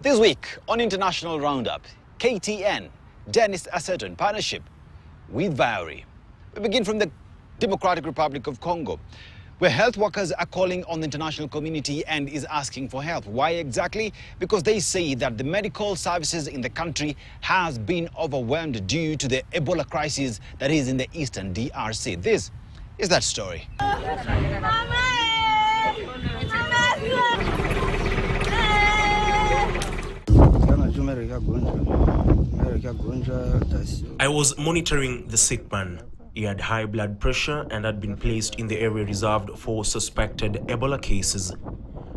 This week on International Roundup, KTN, Dennis Asserton partnership with Vauri. We begin from the Democratic Republic of Congo, where health workers are calling on the international community and is asking for help. Why exactly? Because they say that the medical services in the country has been overwhelmed due to the Ebola crisis that is in the eastern DRC. This is that story. I was monitoring the sick man. He had high blood pressure and had been placed in the area reserved for suspected Ebola cases.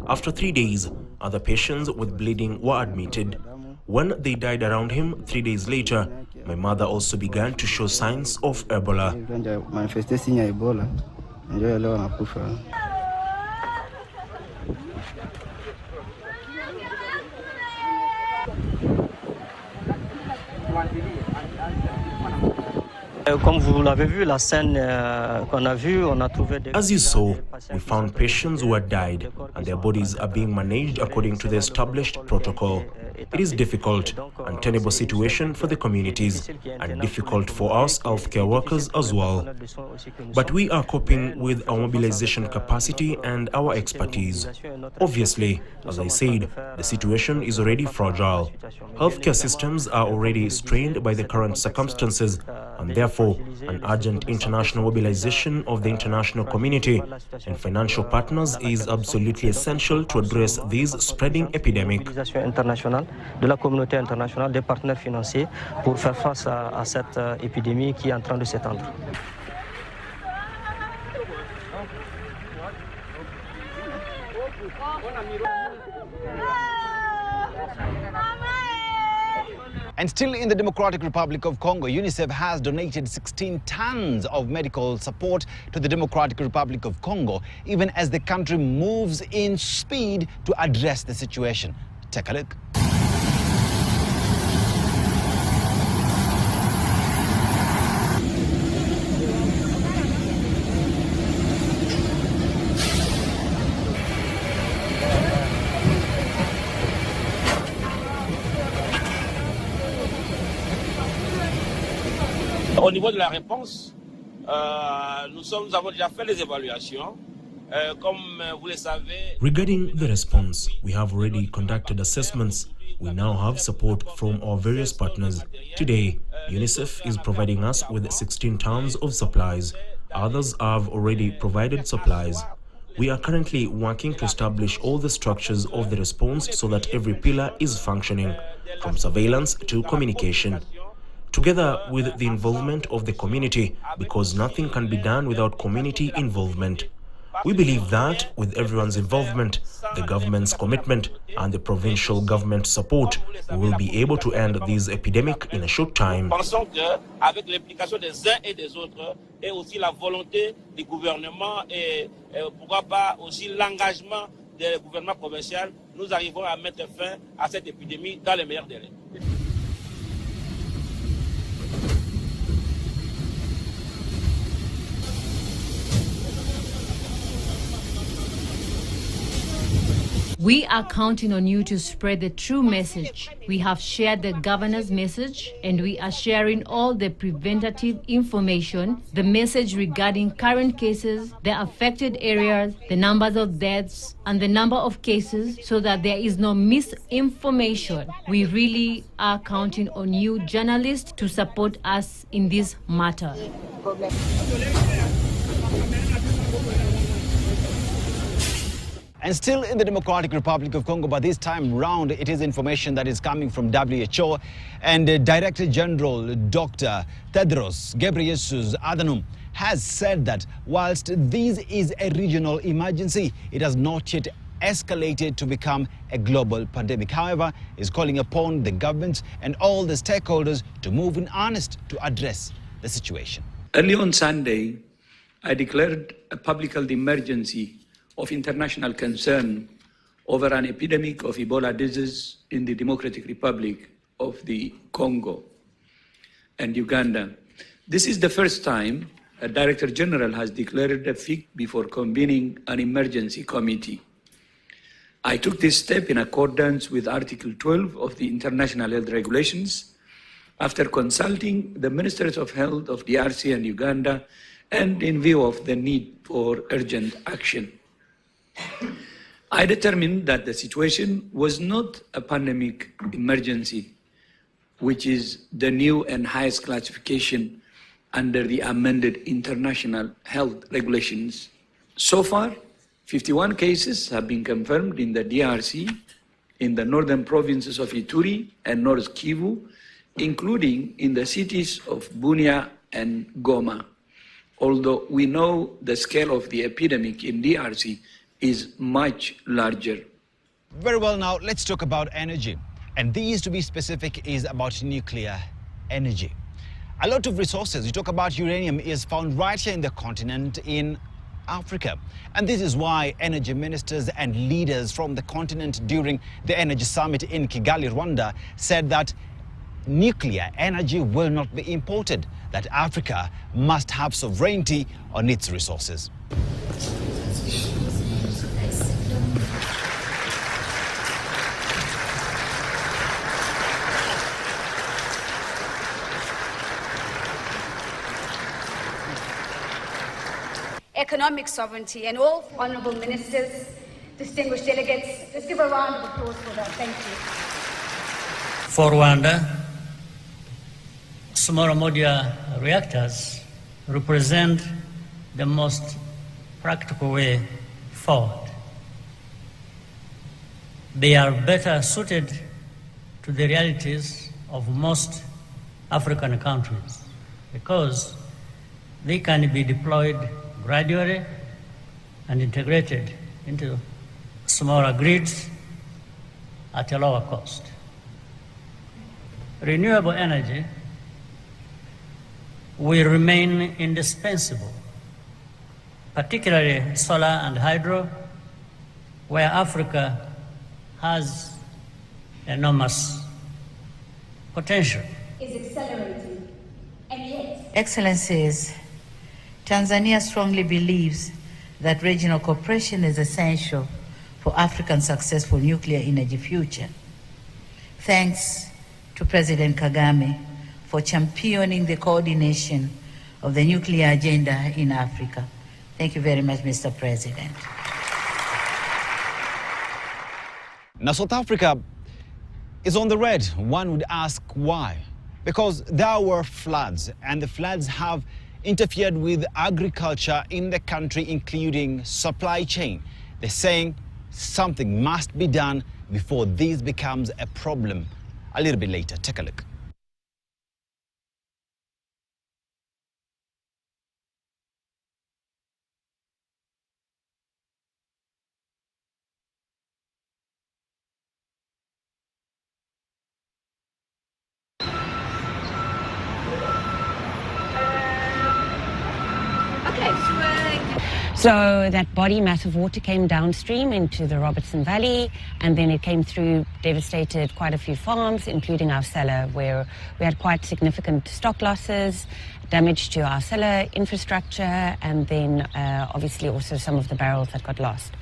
After 3 days, other patients with bleeding were admitted. When they died around him 3 days later, my mother also began to show signs of Ebola. As you saw, we found patients who had died and their bodies are being managed according to the established protocol. It is difficult and tenable situation for the communities and difficult for us healthcare workers as well. But we are coping with our mobilization capacity and our expertise. Obviously, as I said, the situation is already fragile. Healthcare systems are already strained by the current circumstances, and therefore an urgent international mobilization of the international community and financial partners is absolutely essential to address this spreading epidemic. De la communauté internationale, des partenaires financiers pour faire face à cette épidémie qui est en train de s'étendre. And still in the Democratic Republic of Congo, UNICEF has donated 16 tons of medical support to the Democratic Republic of Congo, even as the country moves in speed to address the situation. Take a look. Au niveau de la réponse, nous avons déjà fait les évaluations. Comme vous le savez. Regarding the response, we have already conducted assessments. We now have support from our various partners. Today, UNICEF is providing us with 16 tons of supplies. Others have already provided supplies. We are currently working to establish all the structures of the response so that every pillar is functioning, from surveillance to communication, together with the involvement of the community, because nothing can be done without community involvement. We believe that with everyone's involvement, the government's commitment and the provincial government support, we will be able to end this epidemic in a short time. Pensons qu'avec l'implication des uns et des autres et aussi la volonté du gouvernement et pourquoi pas aussi l'engagement des gouvernements provinciaux, nous arrivons à mettre fin à cette épidémie dans les meilleurs délais. We are counting on you to spread the true message. We have shared the governor's message and we are sharing all the preventative information, the message regarding current cases, the affected areas, the numbers of deaths, and the number of cases so that there is no misinformation. We really are counting on you, journalists, to support us in this matter. And still in the Democratic Republic of Congo, but this time round, it is information that is coming from WHO and Director General Dr. Tedros Ghebreyesus Adhanom has said that whilst this is a regional emergency, it has not yet escalated to become a global pandemic. However, is calling upon the governments and all the stakeholders to move in earnest to address the situation. Early on Sunday, I declared a public health emergency of international concern over an epidemic of Ebola disease in the Democratic Republic of the Congo and Uganda. This is the first time a Director General has declared a FIC before convening an emergency committee. I took this step in accordance with Article 12 of the International Health Regulations after consulting the Ministers of Health of DRC and Uganda and in view of the need for urgent action. I determined that the situation was not a pandemic emergency, which is the new and highest classification under the amended International Health Regulations. So far, 51 cases have been confirmed in the DRC, in the northern provinces of Ituri and North Kivu, including in the cities of Bunia and Goma. Although we know the scale of the epidemic in DRC is much larger. Very well, now let's talk about energy. And these, to be specific, is about nuclear energy. A lot of resources, you talk about uranium, is found right here in the continent in Africa. And this is why energy ministers and leaders from the continent during the Energy Summit in Kigali, Rwanda, said that nuclear energy will not be imported, that Africa must have sovereignty on its resources. Economic sovereignty, and all honourable ministers, distinguished delegates, let's give a round of applause for that. Thank you. For Rwanda, small modular reactors represent the most practical way forward. They are better suited to the realities of most African countries because they can be deployed gradually and integrated into smaller grids at a lower cost. Renewable energy will remain indispensable, particularly solar and hydro, where Africa has enormous potential. Is accelerating, and yet... Excellencies, Tanzania strongly believes that regional cooperation is essential for Africa's successful nuclear energy future. Thanks to President Kagame for championing the coordination of the nuclear agenda in Africa. Thank you very much, Mr. President. Now, South Africa is on the red. One would ask why. Because there were floods, and the floods have interfered with agriculture in the country, including supply chain. They're saying something must be done before this becomes a problem. A little bit later, take a look. So that body mass of water came downstream into the Robertson Valley, and then it came through, devastated quite a few farms, including our cellar, where we had quite significant stock losses, damage to our cellar infrastructure, and then obviously also some of the barrels that got lost.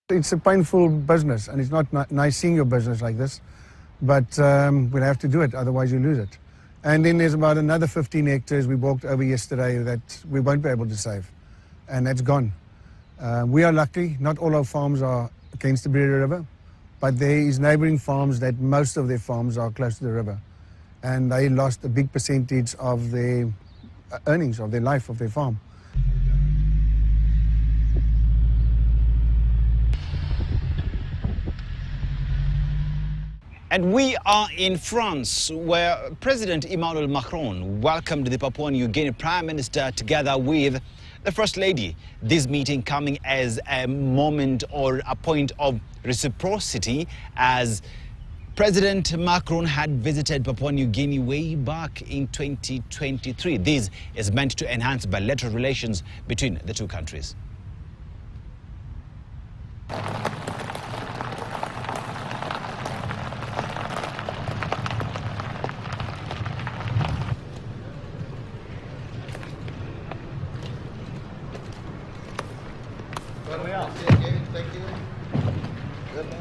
It's a painful business, and it's not nice seeing your business like this, but we'll have to do it, otherwise you lose it. And then there's about another 15 hectares we walked over yesterday that we won't be able to save, and that's gone. We are lucky, not all our farms are against the Breede River, but there is neighbouring farms that most of their farms are close to the river, and they lost a big percentage of their earnings, of their life, of their farm. And we are in France, where President Emmanuel Macron welcomed the Papua New Guinea Prime Minister together with the First Lady. This meeting coming as a moment or a point of reciprocity as President Macron had visited Papua New Guinea way back in 2023. This is meant to enhance bilateral relations between the two countries. Thank you. Good, man.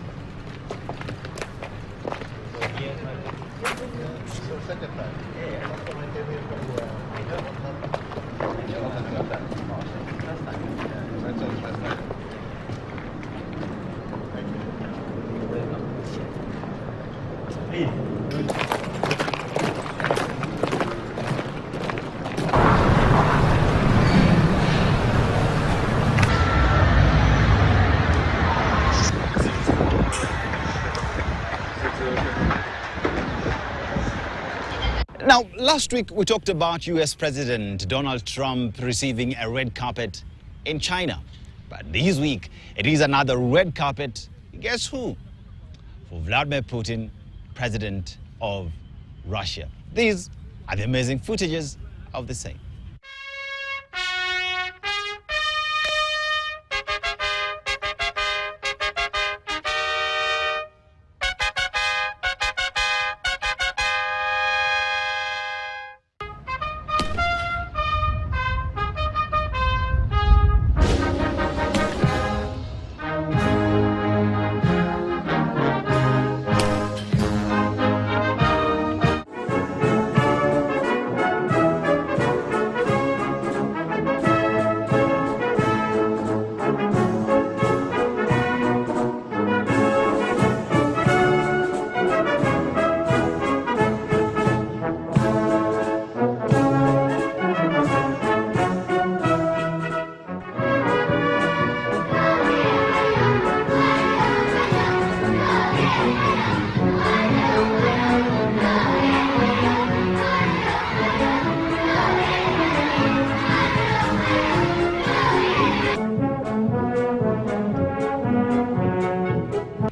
Now, last week we talked about US President Donald Trump receiving a red carpet in China. But this week, it is another red carpet, guess who? For Vladimir Putin, President of Russia. These are the amazing footages of the same.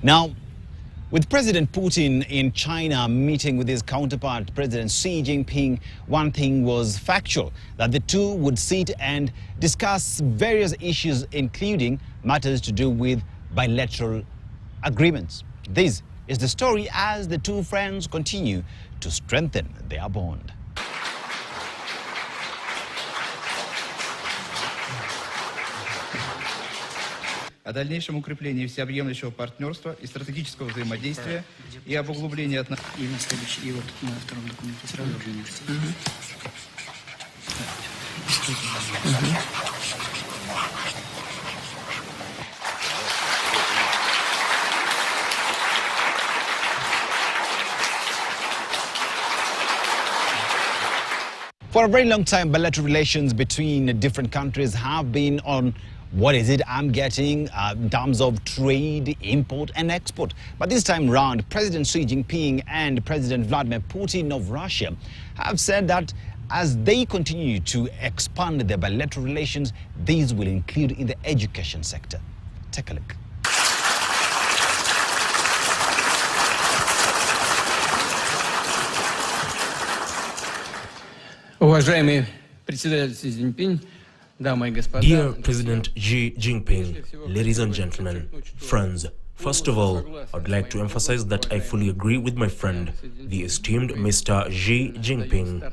Now, with President Putin in China meeting with his counterpart, President Xi Jinping, one thing was factual, that the two would sit and discuss various issues, including matters to do with bilateral agreements. This is the story as the two friends continue to strengthen their bond. О дальнейшем укреплении всеобъемлющего партнерства и стратегического взаимодействия и об углублении отношений. И на следующий, и вот на втором документе сразу же университет. For a very long time, bilateral relations between different countries have been on what is it I'm getting in terms of trade, import and export. But this time round, President Xi Jinping and President Vladimir Putin of Russia have said that as they continue to expand their bilateral relations, these will include in the education sector. Take a look. Уважаемый председатель Си Цзиньпинь, дамы и господа. Dear President Xi Jinping, ladies and gentlemen, friends, first of all, I'd like to emphasize that I fully agree with my friend, the esteemed Mr. Xi Jinping.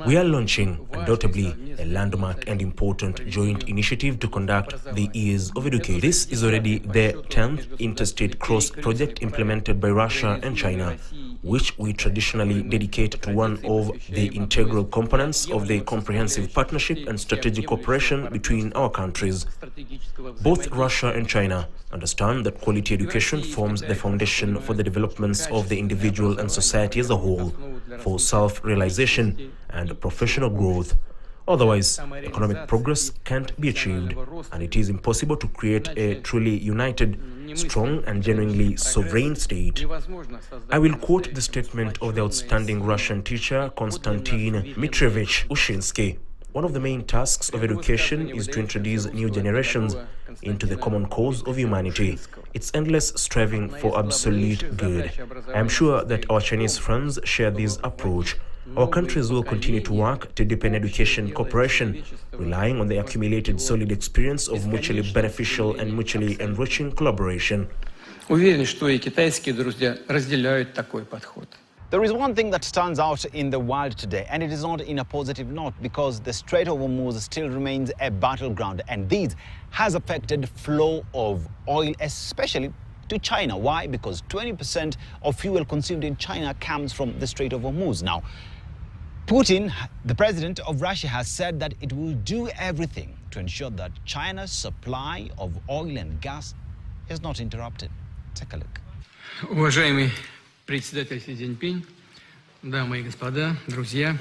We are launching, undoubtedly, a landmark and important joint initiative to conduct the Years of Education. This is already the 10th interstate cross project implemented by Russia and China, which we traditionally dedicate to one of the integral components of the comprehensive partnership and strategic cooperation between our countries. Both Russia and China understand that quality education forms the foundation for the developments of the individual and society as a whole, for self-realization and professional growth. Otherwise, economic progress can't be achieved, and it is impossible to create a truly united, strong and genuinely sovereign state. I will quote the statement of the outstanding Russian teacher Konstantin Dmitrievich Ushinsky. One of the main tasks of education is to introduce new generations into the common cause of humanity, It's endless striving for absolute good. I am sure that our Chinese friends share this approach. Our countries will continue to work to deepen education cooperation, relying on the accumulated solid experience of mutually beneficial and mutually enriching collaboration. Уверен, что и китайские друзья разделяют такой подход. There is one thing that stands out in the wild today, and it is not in a positive note, because the Strait of Hormuz still remains a battleground, and this has affected flow of oil, especially to China. Why? Because 20% of fuel consumed in China comes from the Strait of Hormuz. Now, Putin, the president of Russia, has said that it will do everything to ensure that China's supply of oil and gas is not interrupted. Take a look. Уважаемый председатель Си Цзиньпинь, дамы и господа, друзья,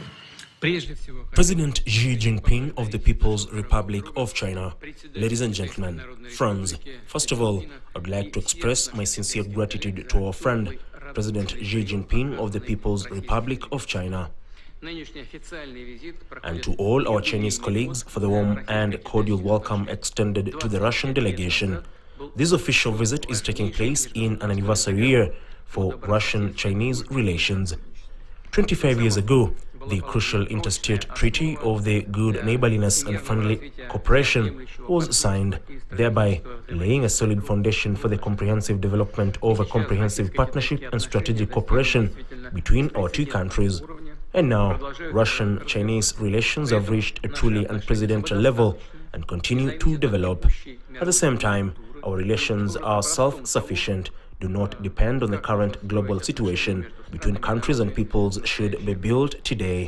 прежде всего... President Xi Jinping of the People's Republic of China. Ladies and gentlemen, friends, first of all, I'd like to express my sincere gratitude to our friend, President Xi Jinping of the People's Republic of China, and to all our Chinese colleagues for the warm and cordial welcome extended to the Russian delegation. This official visit is taking place in an anniversary year for Russian-Chinese relations. 25 years ago, the crucial interstate treaty of the good neighborliness and friendly cooperation was signed, thereby laying a solid foundation for the comprehensive development of a comprehensive partnership and strategic cooperation between our two countries. And now, Russian-Chinese relations have reached a truly unprecedented level and continue to develop. At the same time, our relations are self-sufficient, do not depend on the current global situation between countries, and peoples should be built today.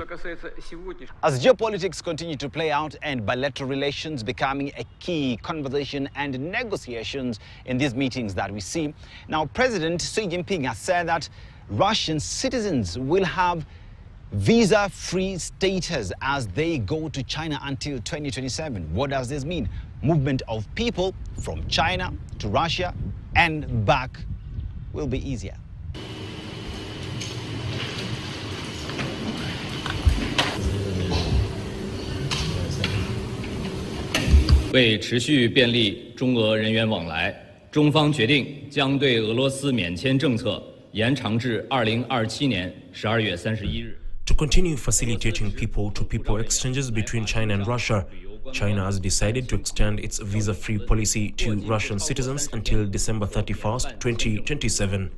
As geopolitics continue to play out and bilateral relations becoming a key conversation and negotiations in these meetings that we see, now President Xi Jinping has said that Russian citizens will have visa-free status as they go to China until 2027. What does this mean? Movement of people from China to Russia and back will be easier. 为持续便利中俄人员往来，中方决定将对俄罗斯免签政策延长至2027年12月31日。 To continue facilitating people-to-people exchanges between China and Russia, China has decided to extend its visa-free policy to Russian citizens until December 31st, 2027.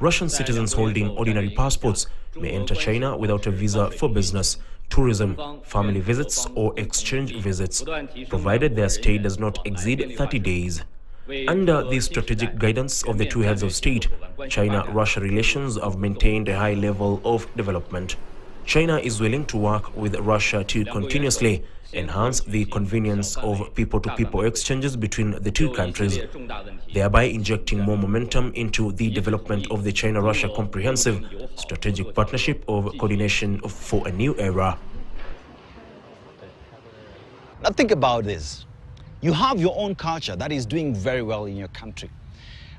Russian citizens holding ordinary passports may enter China without a visa for business, tourism, family visits or exchange visits, provided their stay does not exceed 30 days. Under the strategic guidance of the two heads of state, China-Russia relations have maintained a high level of development. China is willing to work with Russia to continuously enhance the convenience of people-to-people exchanges between the two countries, thereby injecting more momentum into the development of the China-Russia comprehensive strategic partnership of coordination for a new era. Now think about this. You have your own culture that is doing very well in your country.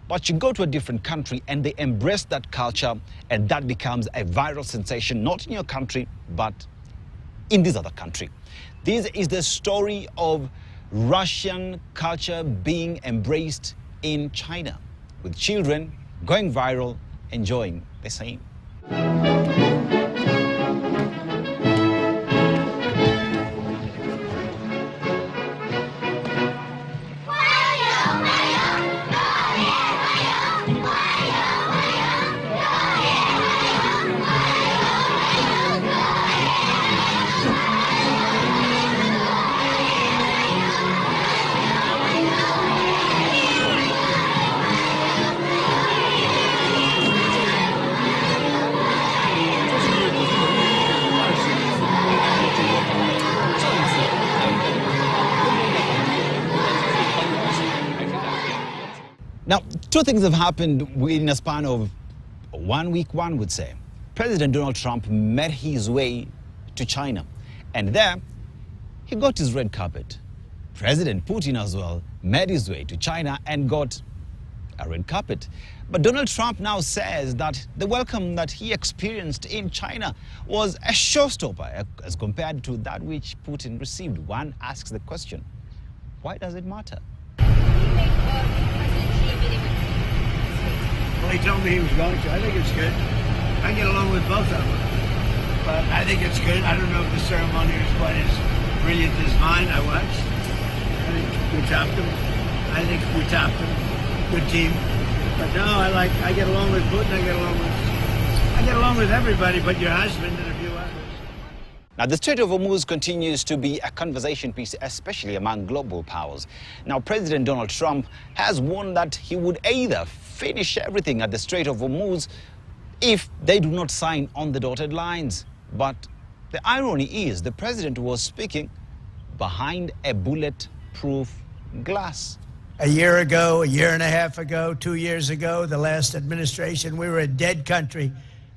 But you go to a different country and they embrace that culture, and that becomes a viral sensation, not in your country, but in this other country. This is the story of Russian culture being embraced in China, with children going viral, enjoying the same. Now, two things have happened in a span of 1 week, one would say. President Donald Trump made his way to China, and there he got his red carpet. President Putin as well made his way to China and got a red carpet. But Donald Trump now says that the welcome that he experienced in China was a showstopper as compared to that which Putin received. One asks the question, why does it matter? President Xi Well, he told me he was going to. I think it's good. I get along with both of them. But I think it's good. I don't know if the ceremony was quite as brilliant as mine. I watched. I think we topped them. Good team. But no, I get along with Putin. I get along with everybody but your husband and a few others. Now, the Strait of Hormuz continues to be a conversation piece, especially among global powers. Now, President Donald Trump has warned that he would either finish everything at the Strait of Hormuz if they do not sign on the dotted lines. But the irony is the president was speaking behind a bulletproof glass. A year ago, a year and a half ago, 2 years ago, the last administration, we were a dead country.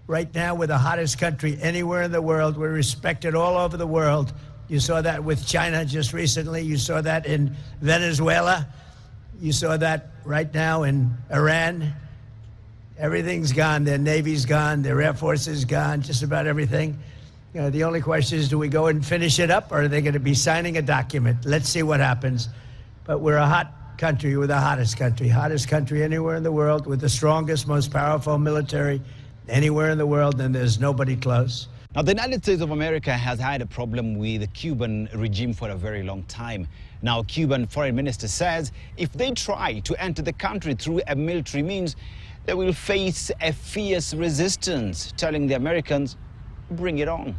Right now, we're the hottest country anywhere in the world. We're respected all over the world. You saw that with China just recently. You saw that in Venezuela. You saw that right now in Iran. Everything's gone. Their Navy's gone. Their Air Force is gone. Just about everything. You know, the only question is, do we go and finish it up, or are they going to be signing a document? Let's see what happens. But we're a hot country. We're the hottest country anywhere in the world, with the strongest, most powerful military anywhere in the world, and there's nobody close. Now, the United States of America has had a problem with the Cuban regime for a very long time. Now, Cuban foreign minister says if they try to enter the country through a military means, they will face a fierce resistance, telling the Americans, bring it on.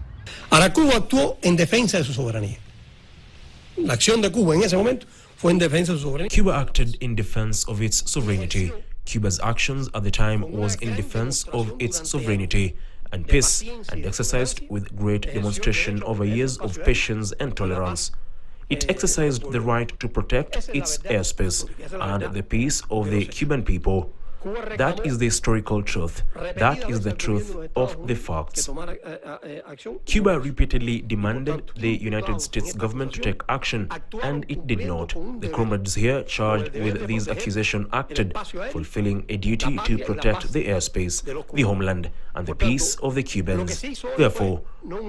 Ahora, Cuba actuó en defensa de su soberanía. La acción de Cuba en ese momento fue en defensa de su soberanía. Cuba acted in defense of its sovereignty. Cuba's actions at the time was in defense of its sovereignty and peace, and exercised with great demonstration over years of patience and tolerance. It exercised the right to protect its airspace and the peace of the Cuban people. That is the historical truth. That is the truth of the facts. Cuba repeatedly demanded the United States government to take action, and it did not. The comrades here charged with these accusations acted, fulfilling a duty to protect the airspace, the homeland, and the peace of the Cubans. Therefore,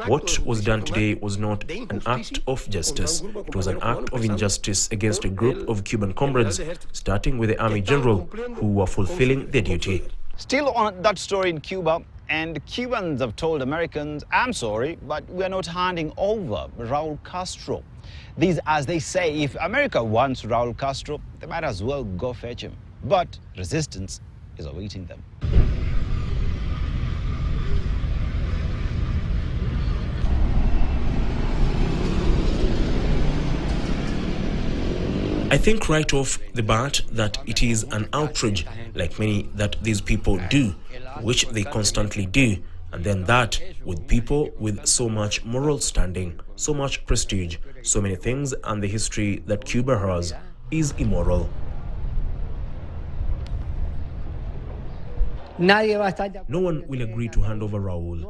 what was done today was not an act of justice. It was an act of injustice against a group of Cuban comrades, starting with the Army General, who were fulfilling their duty. Still on that story in Cuba, and Cubans have told Americans, I'm sorry, but we're not handing over Raul Castro. These, as they say, if America wants Raul Castro, they might as well go fetch him. But resistance is awaiting them. I think right off the bat that it is an outrage, like many that these people do, which they constantly do, and then that with people with so much moral standing, so much prestige, so many things, and the history that Cuba has is immoral. No one will agree to hand over Raul,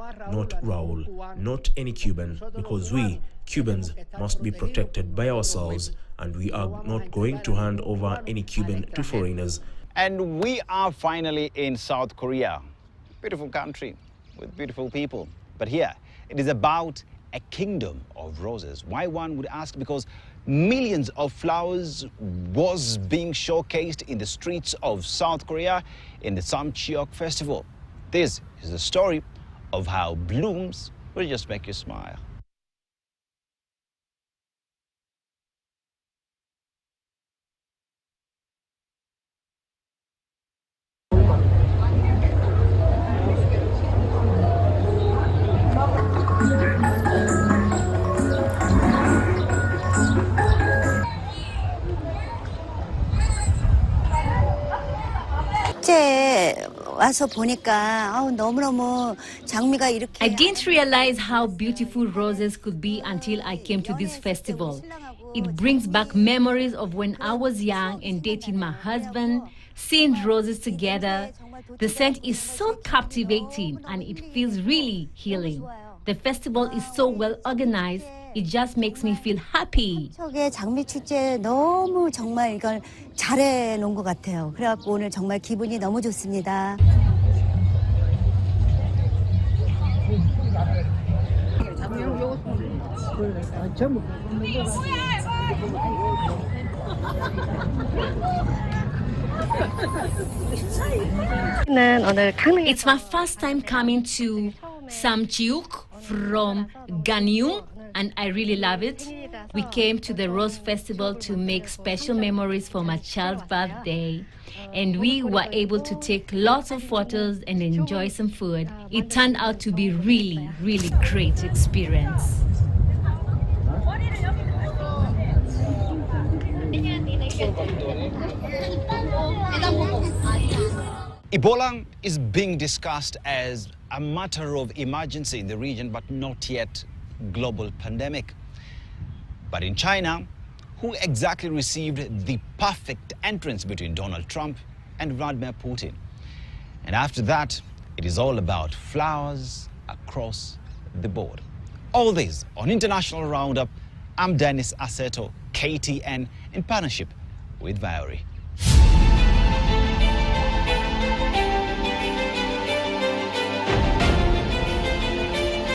not any Cuban, because we, Cubans, must be protected by ourselves, and we are not going to hand over any Cuban to foreigners. And we are finally in South Korea. Beautiful country with beautiful people. But here, it is about a kingdom of roses. Why, one would ask? Because millions of flowers was being showcased in the streets of South Korea in the Samcheok festival. This is the story of how blooms will just make you smile. I didn't realize how beautiful roses could be until I came to this festival. It brings back memories of when I was young and dating my husband, seeing roses together. The scent is so captivating and it feels really healing. The festival is so well organized. It just makes me feel happy. 장미 축제 너무 정말 이걸 잘해 놓은 것 같아요. 그래갖고 오늘 정말 기분이 너무 좋습니다. It's my first time coming to Samcheok from Ganyung, and I really love it. We came to the Rose Festival to make special memories for my child's birthday, and we were able to take lots of photos and enjoy some food. It turned out to be really, really great experience. Ebola is being discussed as a matter of emergency in the region, but not yet global pandemic. But in China, who exactly received the perfect entrance between Donald Trump and Vladimir Putin? And after that, it is all about flowers across the board. All this on International Roundup. I'm Dennis Aseto, KTN, in partnership with Viori.